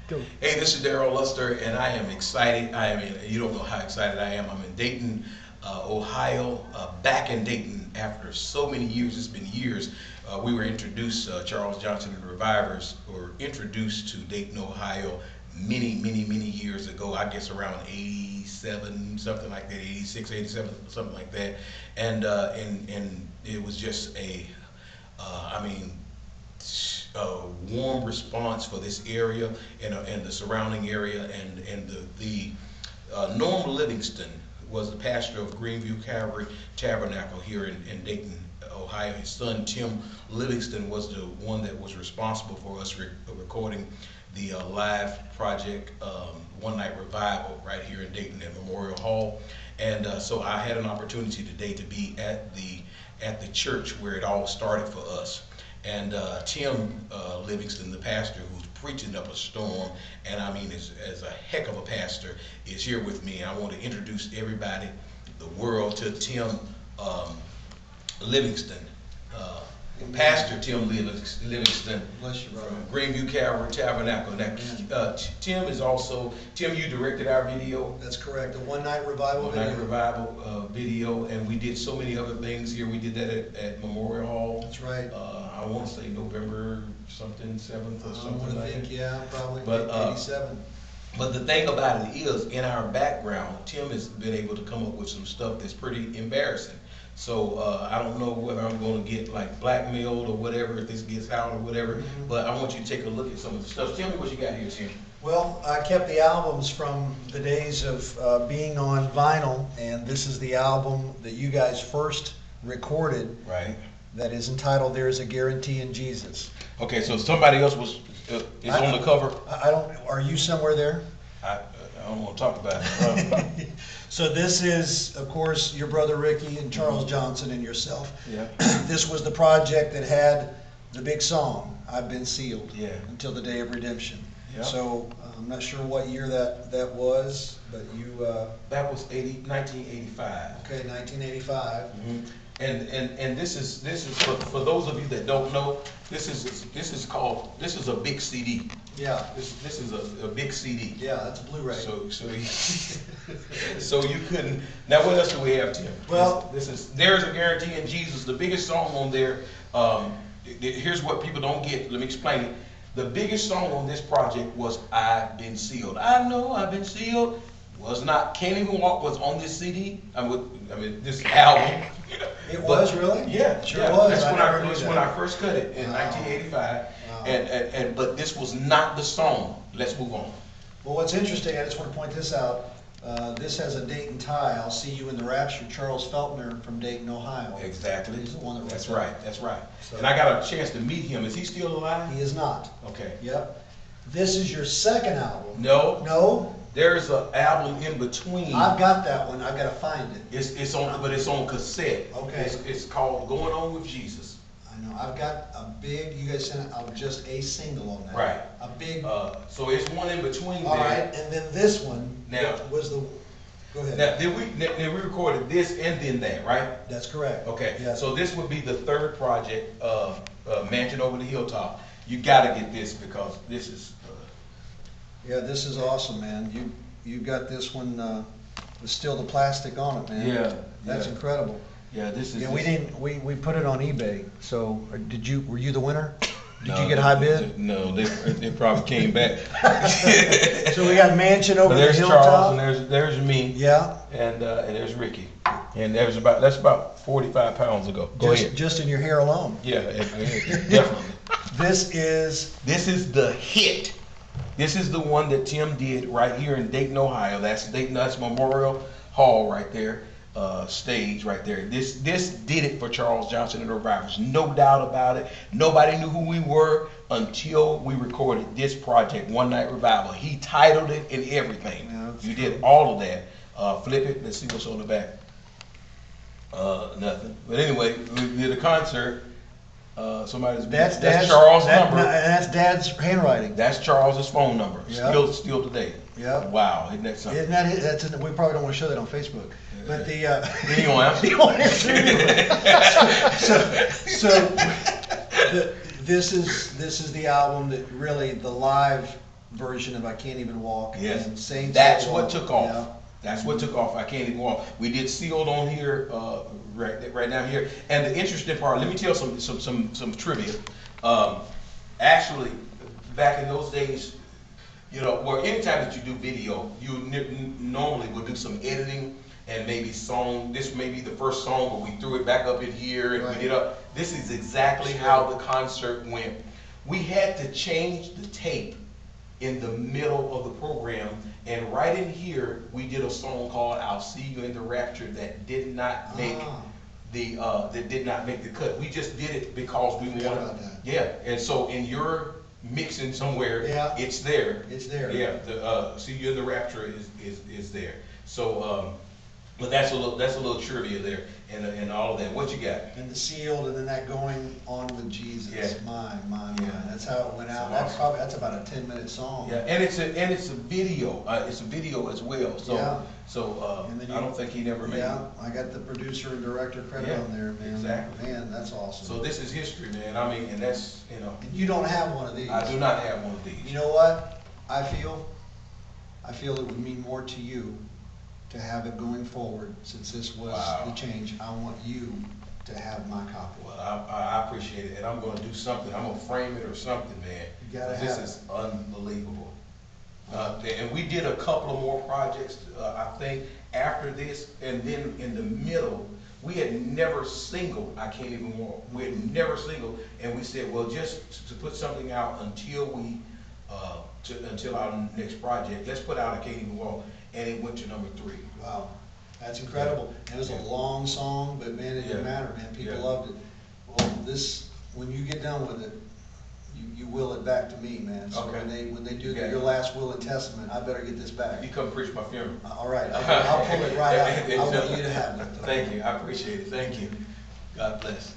Go. Hey, this is Darrell Luster, and I am excited. You don't know how excited I am. I'm in Dayton, Ohio, back in Dayton after so many years. It's been years. We were introduced, Charles Johnson and the Revivers were introduced to Dayton, Ohio many years ago. I guess around 87, something like that, 86, 87, something like that. And it was just a warm response for this area and the surrounding area, and the Norm Livingston was the pastor of Greenview Calvary Tabernacle here in Dayton, Ohio. His son Tim Livingston was the one that was responsible for us recording the live project One Night Revival right here in Dayton at Memorial Hall. And so I had an opportunity today to be at the church where it all started for us. And Tim Livingston, the pastor who's preaching up a storm, and I mean as a heck of a pastor, is here with me. I want to introduce everybody, the world, to Tim Livingston. Pastor Tim Livingston from Greenview Calvary Tabernacle. Now, Tim is also, Tim, you directed our video. That's correct. The One Night Revival video. One Night Revival video, and we did so many other things here. We did that at Memorial Hall. That's right. I want to say November something 7th or something like that. Yeah, probably. But 87. But the thing about it is, in our background, Tim has been able to come up with some stuff that's pretty embarrassing. So I don't know whether I'm going to get like blackmailed or whatever if this gets out or whatever. But I want you to take a look at some of the stuff. Tell me what you got here, Tim. Well, I kept the albums from the days of being on vinyl, and this is the album that you guys first recorded. Right. That is entitled "There's a Guarantee in Jesus." Okay, so somebody else was is on the cover. I don't. Are you somewhere there? I don't want to talk about it. So this is, of course, your brother Ricky and Charles Johnson and yourself. Yeah. This was the project that had the big song, "I've Been Sealed." Yeah. Until the Day of Redemption. Yeah. So I'm not sure what year that was, but you. That was 1985. Okay, 1985. Mm-hmm. And this is for those of you that don't know, this is a big CD. Yeah. This is a big CD. Yeah, that's a Blu-ray. So you couldn't. Now what else do we have, Tim? Well, this is "There's a Guarantee in Jesus," the biggest song on there. Here's what people don't get. Let me explain it. The biggest song on this project was "I've Been Sealed." I know I've been sealed. Was not "Can't Even Walk" was on this CD. I mean this album. It was really? Yeah, sure yeah. was. That's when I first cut it in 1985. Wow. But this was not the song. Let's move on. Well, what's interesting, I just want to point this out. This has a Dayton tie. "I'll see you in the rapture." Charles Feltner from Dayton, Ohio. Exactly. He's the one that wrote That's that. right. That's right. So, and I got a chance to meet him. Is he still alive? He is not. Okay. Yep. This is your second album. No. No. There's an album in between. I've got that one. I've got to find it. It's on cassette. Okay. It's called "Going On with Jesus." I know. I've got a big. You guys sent out just a single on that. Right. A big. So it's one in between All there. right, and then this one. Now was the. Go ahead. Now did we recorded this and then that, right? That's correct. Okay. Yeah. So this would be the third project, "Mansion Over the Hilltop." You got to get this because this is. Yeah, this is awesome, man. You got this one with still the plastic on it, man. Yeah. That's incredible. Yeah, this is. Yeah, we put it on eBay. So were you the winner? Did you get a they- high bid? No, they probably came back. So we got "Mansion Over the There's Hilltop." Charles and there's me. Yeah. And there's Ricky. And that's about 45 pounds ago. Go ahead. Just in your hair alone. Yeah, definitely. This is the hit. This is the one that Tim did right here in Dayton, Ohio. That's Dayton. That's Memorial Hall right there. Stage right there. This did it for Charles Johnson and the Revivers. No doubt about it. Nobody knew who we were until we recorded this project, One Night Revival. He titled it and everything. Yeah, You did all of that. Flip it. Let's see what's on the back. Nothing. But anyway, we did a concert. That's Charles' number. That's Dad's handwriting. That's Charles's phone number. Yep. Still today. Yeah. Wow, isn't that something? Isn't that it? we probably don't want to show that on Facebook. But the Then you won't answer. This is the album that really the live version of I Can't Even Walk. Yes, And Saints that's That what Walk. took off. Yeah. That's what took off. I Can't Even Walk. We did Sealed on here, right down here. And the interesting part, let me tell some trivia. Actually, back in those days, you know, well, anytime that you do video, you normally will do some editing and maybe song. This may be the first song, but we threw it back up in here and Right. we did up. This is exactly how the concert went. We had to change the tape in the middle of the program, and right in here we did a song called "I'll See You in the Rapture" that did not make the cut. We just did it because we Forgot wanted. about that. Yeah, and so in your mixing somewhere, Yeah. it's there. It's there. Yeah, the "See You in the Rapture" is there. So, but that's a little trivia there, and all of that. What you got? And the Sealed, and then that Going On With Jesus. Yeah. My. Yeah. That's how it went out. That's awesome. That's about a 10-minute song. Yeah, and it's a video. It's a video as well. So Yeah. I don't think he never made it. Yeah, I got the producer and director credit Yeah, on there, man. exactly. Man, that's awesome. So this is history, man. I mean, and that's, you know, And you don't have one of these. I do not have one of these. You know what? I feel it would mean more to you to have it going forward, since this was Wow. the change. I want you to have my copy. Well, I appreciate it, and I'm gonna do something. I'm gonna frame it or something, man. You gotta This have is unbelievable. And we did a couple of more projects, I think, after this, and then in the middle, we had never singled I Can't Even Walk. We had never singled, and we said, well, just to put something out until we, until our next project, let's put out I Can't Even Walk, and it went to number 3. Wow, that's incredible. And it was a long song, but man, it didn't Yeah. matter, man. People Yeah. loved it. Well, when you get done with it, you will it back to me, man. So Okay. when they do Okay. your last will and testament, I better get this back. You come preach my funeral. All right, I'll pull it right out. I want you to have it. Thank you, I appreciate it, thank you. God bless.